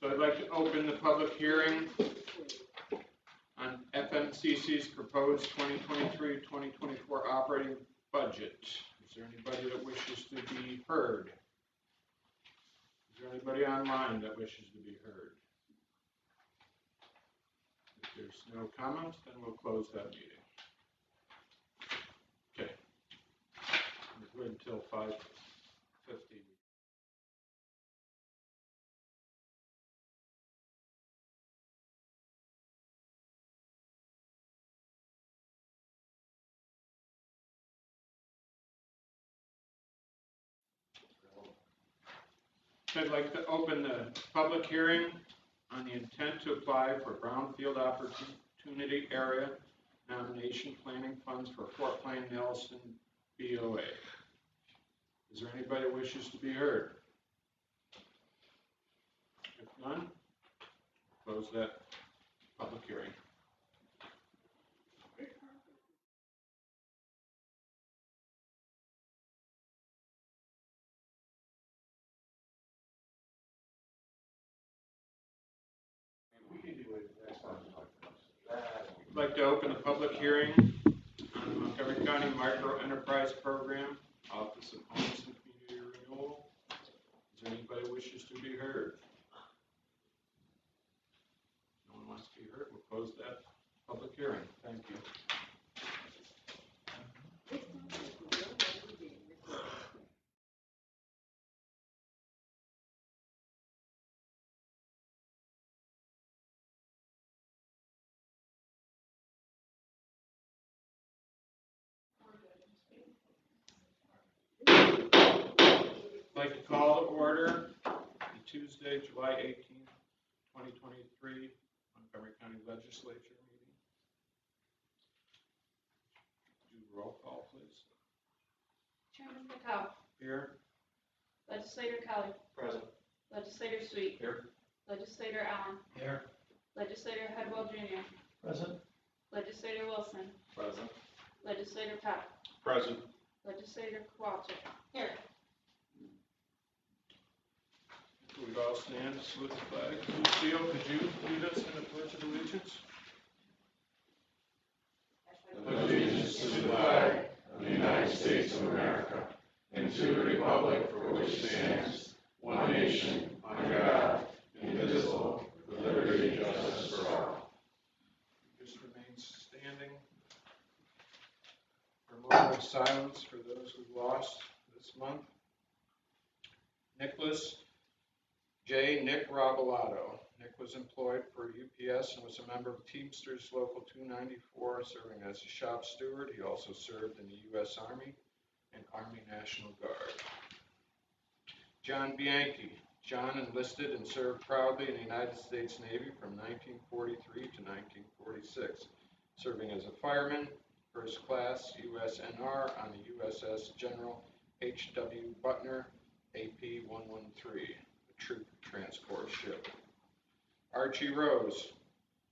So I'd like to open the public hearing on FMCC's proposed 2023-2024 operating budget. Is there anybody that wishes to be heard? Is there anybody online that wishes to be heard? If there's no comments, then we'll close that meeting. Okay. We're good until 5:50. I'd like to open the public hearing on the intent to apply for Brownfield Opportunity Area Nomination Planning Funds for Fort Plain Nelson BOA. Is there anybody who wishes to be heard? If none, close that public hearing. I'd like to open the public hearing on the Montgomery County Micro Enterprise Program, Office of Homes and Community Renewal. Is there anybody who wishes to be heard? No one wants to be heard. We'll close that public hearing. Thank you. I'd like to call to order the Tuesday, July 18th, 2023 Montgomery County Legislature meeting. Do roll call, please. Chairman McCall. Here. Legislator Kelly. Present. Legislator Sweet. Here. Legislator Allen. Here. Legislator Hedwell Jr. Present. Legislator Wilson. Present. Legislator Peck. Present. Legislator Kowalczyk. Here. We'd all stand to salute the flag. Lucille, could you lead us in the Pledge of Allegiance? Allegiance to the flag of the United States of America and to the republic for which it stands, one nation, under God, indivisible, with liberty and justice for all. Just remain standing for a moment of silence for those we've lost this month. Nicholas J. Nick Robalato. Nick was employed for UPS and was a member of Teamsters Local 294, serving as a shop steward. He also served in the U.S. Army and Army National Guard. John Bianchi. John enlisted and served proudly in the United States Navy from 1943 to 1946, serving as a fireman, first class USNR on the USS General H.W. Butner, AP-113. Troop transport ship. Archie Rose.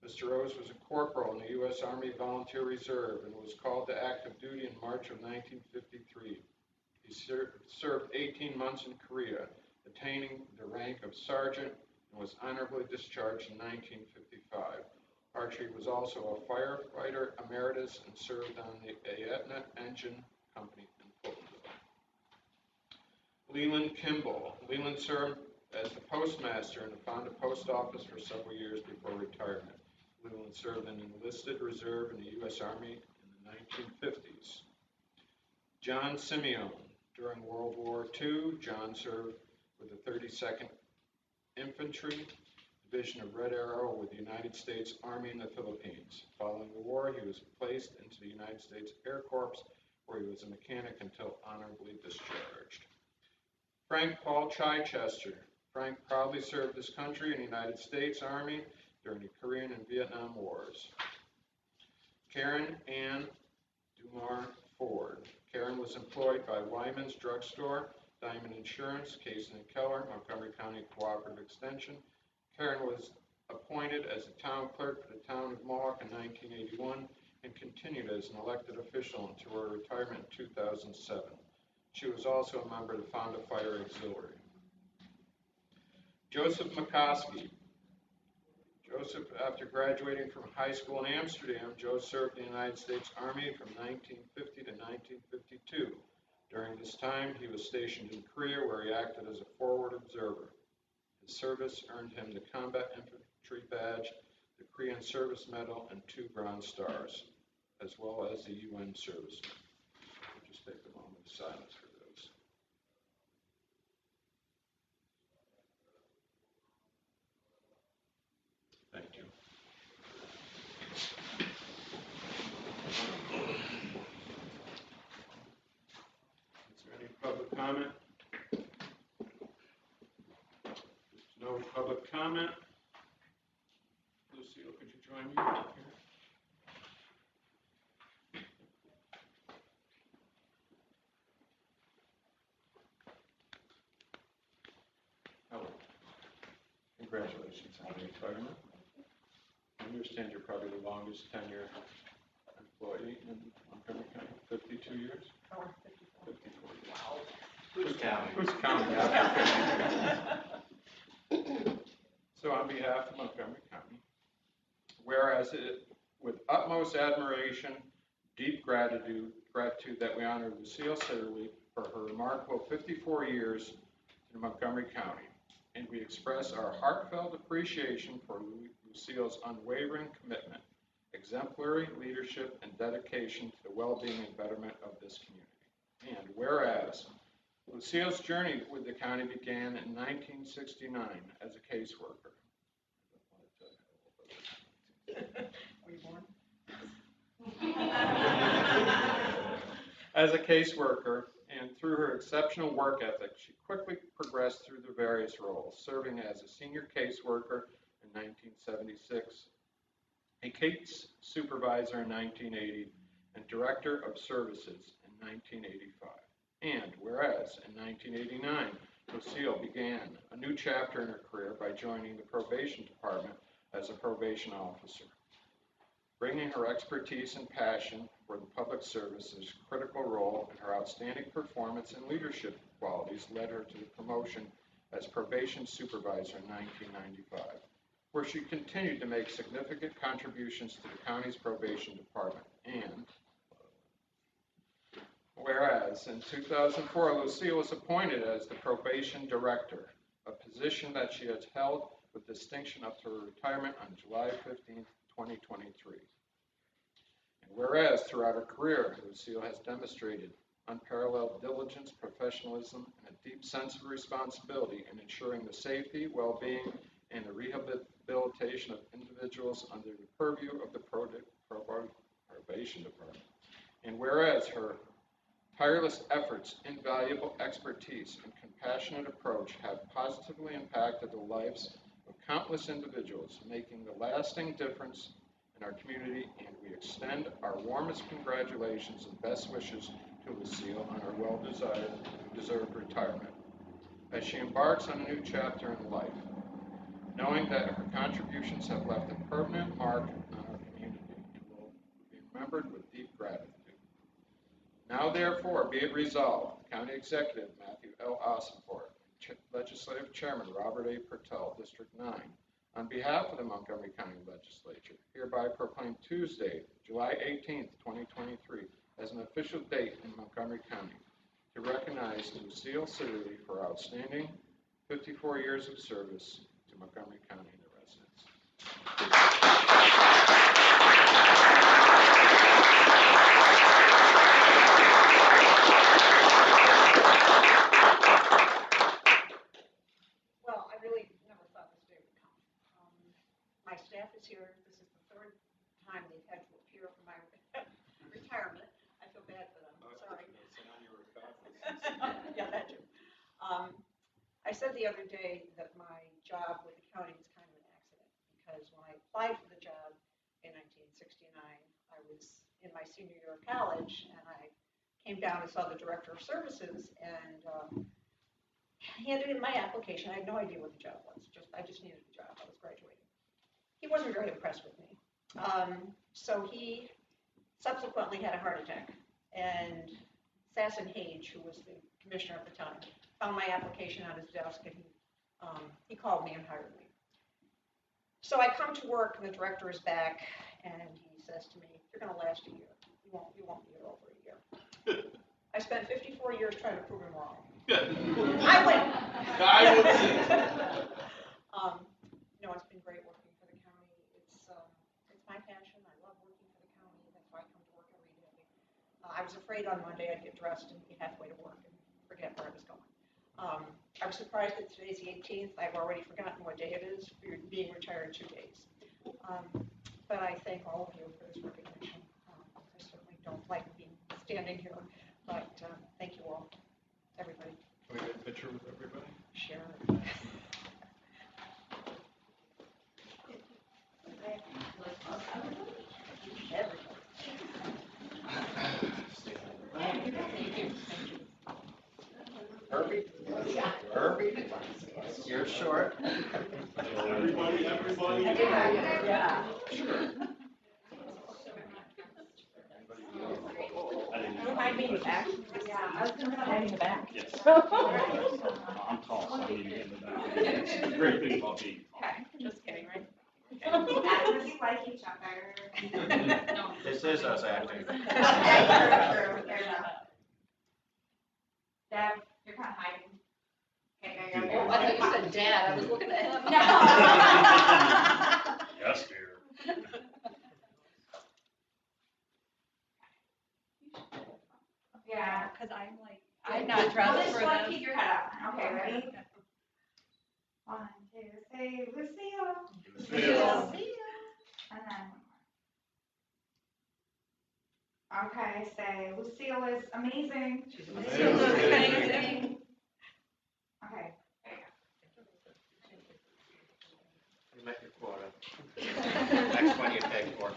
Mr. Rose was a corporal in the U.S. Army Volunteer Reserve and was called to active duty in March of 1953. He served 18 months in Korea, attaining the rank of sergeant, and was honorably discharged in 1955. Archie was also a firefighter emeritus and served on the Aetna Engine Company in Fultonville. Leland Kimball. Leland served as the postmaster in the Fonda Post Office for several years before retirement. Leland served in enlisted reserve in the U.S. Army in the 1950s. John Simeone. During World War II, John served with the 32nd Infantry Division of Red Arrow with the United States Army in the Philippines. Following the war, he was placed into the United States Air Corps, where he was a mechanic until honorably discharged. Frank Paul Chichester. Frank proudly served his country in the United States Army during the Korean and Vietnam Wars. Karen Ann Dumar Ford. Karen was employed by Wyman's Drug Store, Diamond Insurance, Cason & Keller, Montgomery County Cooperative Extension. Karen was appointed as a town clerk for the town of Mohawk in 1981 and continued as an elected official until her retirement in 2007. She was also a member of the Fonda Fire Auxiliary. Joseph McCoskey. Joseph, after graduating from high school in Amsterdam, Joe served in the United States Army from 1950 to 1952. During this time, he was stationed in Korea, where he acted as a forward observer. His service earned him the Combat Infantry Badge, the Korean Service Medal, and 2 Bronze Stars, as well as the UN Service Medal. We'll just take a moment of silence for those. Thank you. Is there any public comment? There's no public comment. Lucille, could you join me up here? Hello. Congratulations on the retirement. I understand you're probably the longest tenured employee in Montgomery County, 52 years? 54 years. Wow. Who's counting? Who's counting? So on behalf of Montgomery County, whereas with utmost admiration, deep gratitude that we honor Lucille Sitterly for her remarkable 54 years in Montgomery County, and we express our heartfelt appreciation for Lucille's unwavering commitment, exemplary leadership, and dedication to the well-being and betterment of this community. And whereas Lucille's journey with the county began in 1969 as a caseworker. Were you born? As a caseworker, and through her exceptional work ethic, she quickly progressed through the various roles, serving as a senior caseworker in 1976, a case supervisor in 1980, and director of services in 1985. And whereas in 1989, Lucille began a new chapter in her career by joining the probation department as a probation officer. Bringing her expertise and passion for the public service's critical role, and her outstanding performance and leadership qualities led her to the promotion as probation supervisor in 1995, where she continued to make significant contributions to the county's probation department. And whereas in 2004, Lucille was appointed as the probation director, a position that she has held with distinction up to her retirement on July 15, 2023. And whereas throughout her career, Lucille has demonstrated unparalleled diligence, professionalism, and a deep sense of responsibility in ensuring the safety, well-being, and the rehabilitation of individuals under the purview of the probation department. And whereas her tireless efforts, invaluable expertise, and compassionate approach have positively impacted the lives of countless individuals, making a lasting difference in our community, and we extend our warmest congratulations and best wishes to Lucille on her well-deserved retirement, as she embarks on a new chapter in life, knowing that her contributions have left a permanent mark on our community and will be remembered with deep gratitude. Now, therefore, be it resolved, County Executive Matthew L. Ossenfort, Legislative Chairman Robert A. Pertell, District 9, on behalf of the Montgomery County Legislature, hereby proclaim Tuesday, July 18, 2023, as an official date in Montgomery County to recognize Lucille Sitterly for outstanding 54 years of service to Montgomery County and the residents. Well, I really never thought this day would come. My staff is here. This is the third time they've had to appear for my retirement. I feel bad for them. Sorry. Yeah, that too. I said the other day that my job with the county was kind of an accident, because when I applied for the job in 1969, I was in my senior year of college, and I came down and saw the director of services, and handed in my application. I had no idea what the job was. I just needed a job. I was graduating. He wasn't very impressed with me. So he subsequently had a heart attack, and Sasson Hage, who was the commissioner at the time, found my application on his desk, and he called me and hired me. So I come to work and the director is back and he says to me, "You're going to last a year. You won't be here over a year." I spent 54 years trying to prove him wrong. I win. I would say. No, it's been great working for the county. It's my passion. I love working for the county. That's why I come to work every day. I was afraid on Monday I'd get dressed and be halfway to work and forget where I was going. I was surprised that today's the 18th. I've already forgotten what day it is. We're being retired 2 days. But I thank all of you for this recognition. I certainly don't like standing here, but thank you all, everybody. Can we get a picture with everybody? Sure. Herbie? Herbie? You're short. Everybody. Yeah. Remind me back. Yeah, I was going to hide in the back. Yes. I'm tall, so I need to get in the back. It's a great thing about being tall. Okay, just kidding, right? Because you like each other. This is us acting. Yeah, true. There you go. Deb, you're kind of hiding. Okay, there you Oh, go. I thought you said dad. I was looking at him. No. Yes, dear. Yeah. Because I'm not dressed Well, for just want to this. keep your head up. Okay, ready? 1, 2, say Lucille. Lucille. And then one more. Okay, say Lucille is amazing. She's amazing. Amazing. Okay, there you You make your quota. Next one you take for.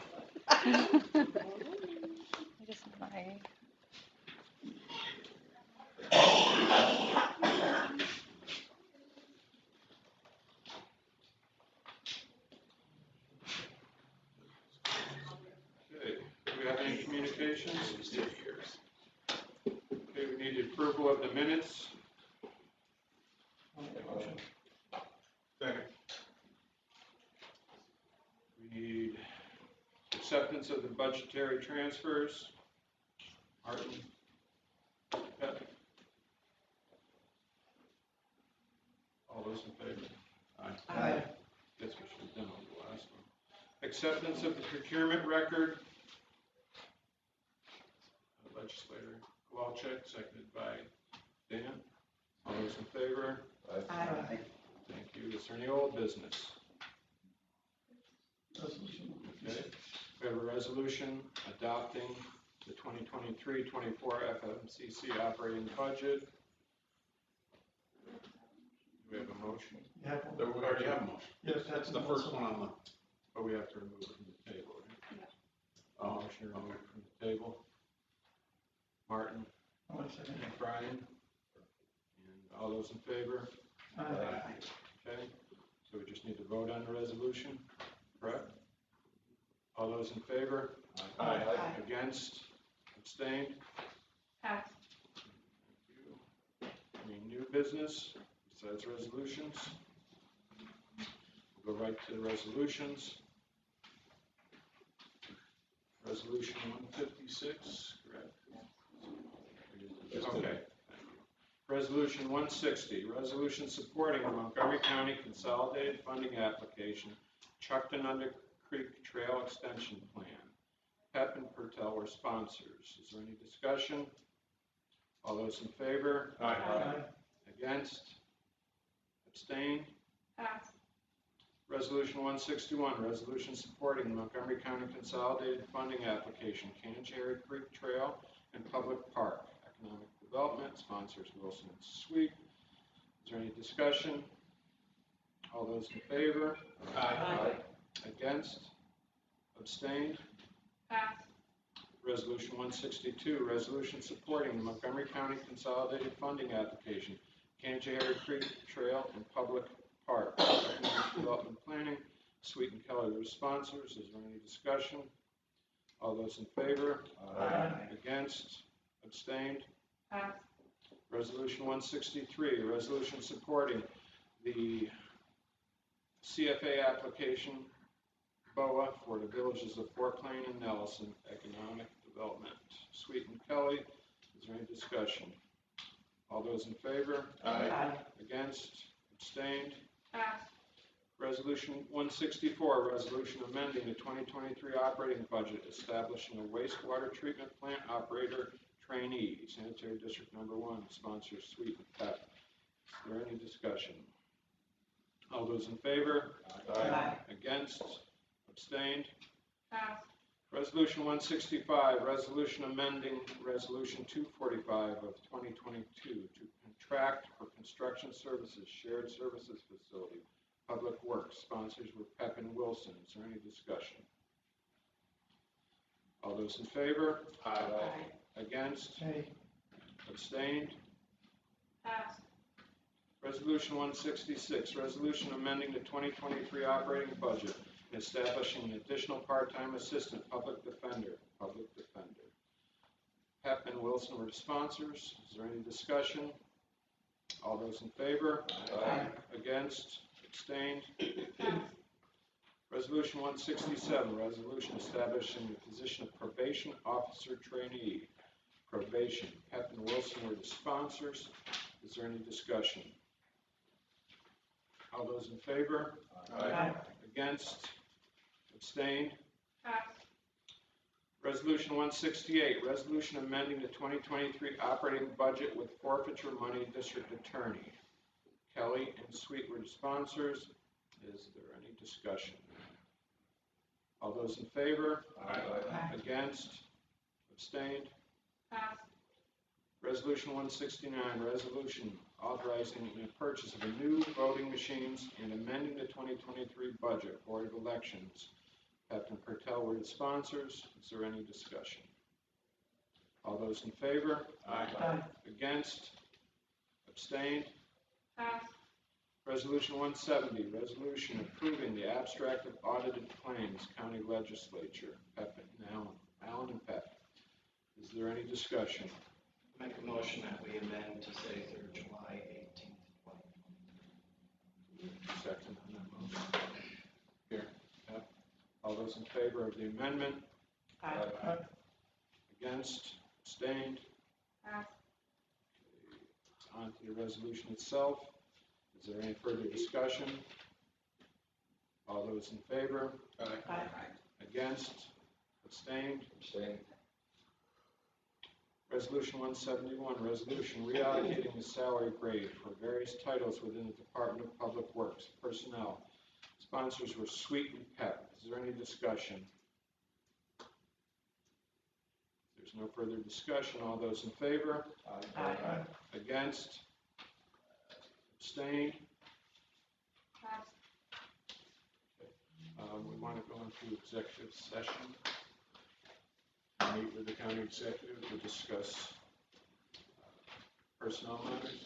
Just my. Okay, do we have any communications? Okay, we need approval of the minutes. Motion. Second. We need acceptance of the budgetary transfers. Martin? Pat? All those in favor? Aye. Guess we should have done on the last one. Acceptance of the procurement record. Legislator Kowalczyk, seconded by Dan. All those in favor? Aye. Thank you. Is there any old business? Okay. We have a resolution adopting the 2023-24 FMCC operating budget. Do we have a motion? We already have a motion. Yes, that's the first one on the. But we have to remove it from the table, right? Oh, motion to remove it from the table. Martin? Brian? And all those in favor? Okay, so we just need to vote on the resolution, correct? All those in favor? Aye. Against? Abstained? Pass. Thank you. Any new business besides resolutions? We'll go right to the resolutions. Resolution 156, correct? Okay. Resolution 160, resolution supporting the Montgomery County Consolidated Funding Application, Chuckton Under Creek Trail Extension Plan. Pep and Pertel were sponsors. Is there any discussion? All those in favor? Aye. Against? Abstain? Pass. Resolution 161, resolution supporting the Montgomery County Consolidated Funding Application, Canary Creek Trail and Public Park. Economic Development, sponsors Wilson and Sweet. Is there any discussion? All those in favor? Aye. Against? Abstained? Pass. Resolution 162, resolution supporting the Montgomery County Consolidated Funding Application, Canary Creek Trail and Public Park. Economic Development Planning, Sweet and Keller are sponsors. Is there any discussion? All those in favor? Against? Abstained? Pass. Resolution 163, a resolution supporting the CFA application, BOA, for the villages of Fort Plain and Nelson Economic Development. Sweet and Kelly, is there any discussion? All those in favor? Aye. Against? Abstained? Pass. Resolution 164, resolution amending the 2023 operating budget, establishing a wastewater treatment plant operator trainee, sanitary district number 1, sponsors Sweet and Pep. Is there any discussion? All those in favor? Aye. Against? Abstained? Pass. Resolution 165, resolution amending Resolution 245 of 2022 to contract for construction services, shared services facility, Public Works, sponsors were Peck and Wilson. Is there any discussion? All those in favor? Aye. Against? Abstained? Pass. Resolution 166, resolution amending the 2023 operating budget and establishing an additional part-time assistant public defender. Pep and Wilson were the sponsors. Is there any discussion? All those in favor? Aye. Against? Abstained? Pass. Resolution 167, resolution establishing the position of probation officer trainee. Probation. Pep and Wilson were the sponsors. Is there any discussion? All those in favor? Aye. Against? Abstained? Pass. Resolution 168, resolution amending the 2023 operating budget with forfeiture money, district attorney. Kelly and Sweet were the sponsors. Is there any discussion? All those in favor? Aye. Against? Abstained? Pass. Resolution 169, resolution authorizing the purchase of new voting machines and amending the 2023 budget, Board of Elections. Captain Pertel were the sponsors. Is there any discussion? All those in favor? Aye. Against? Abstained? Pass. Resolution 170, resolution approving the abstract of audited claims, County Legislature. Pep and Allen and Pep. Is there any discussion? Make a motion that we amend to say through July 18th, 2020. Second on that motion. Here. Pep. All those in favor of the amendment? Aye. Against? Abstained? Pass. On to the resolution itself. Is there any further discussion? All those in favor? Aye. Against? Abstained? Abstain. Resolution 171, resolution reallocating the salary grade for various titles within the Department of Public Works personnel. Sponsors were Sweet and Pep. Is there any discussion? If there's no further discussion, all those in favor? Aye. Against? Abstained? Pass. We want to go into executive session. Meet with the county executive to discuss personnel matters.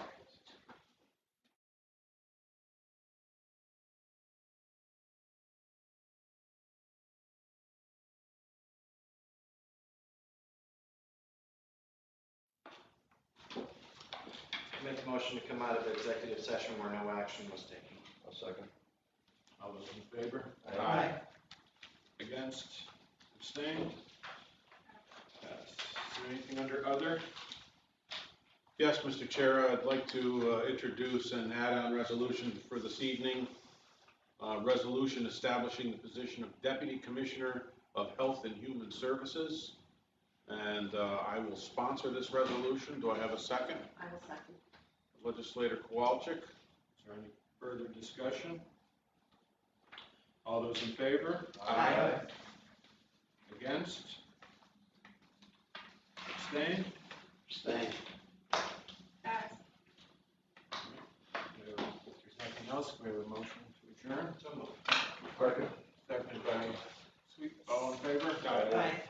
Make a motion to come out of executive session where no action was taken. I'll second. All those in favor? Aye. Against? Abstained? Passed. Is there anything under other? Yes, Mr. Chair, I'd like to introduce an add-on resolution for this evening. Resolution establishing the position of Deputy Commissioner of Health and Human Services. And I will sponsor this resolution. Do I have a second? I will second. Legislator Kowalczyk. Is there any further discussion? All those in favor? Aye. Against? Abstained? Abstain. Pass. If there's nothing else, we have a motion to adjourn. So moved. Second. Seconded by Sweet. All in favor? Aye. Aye.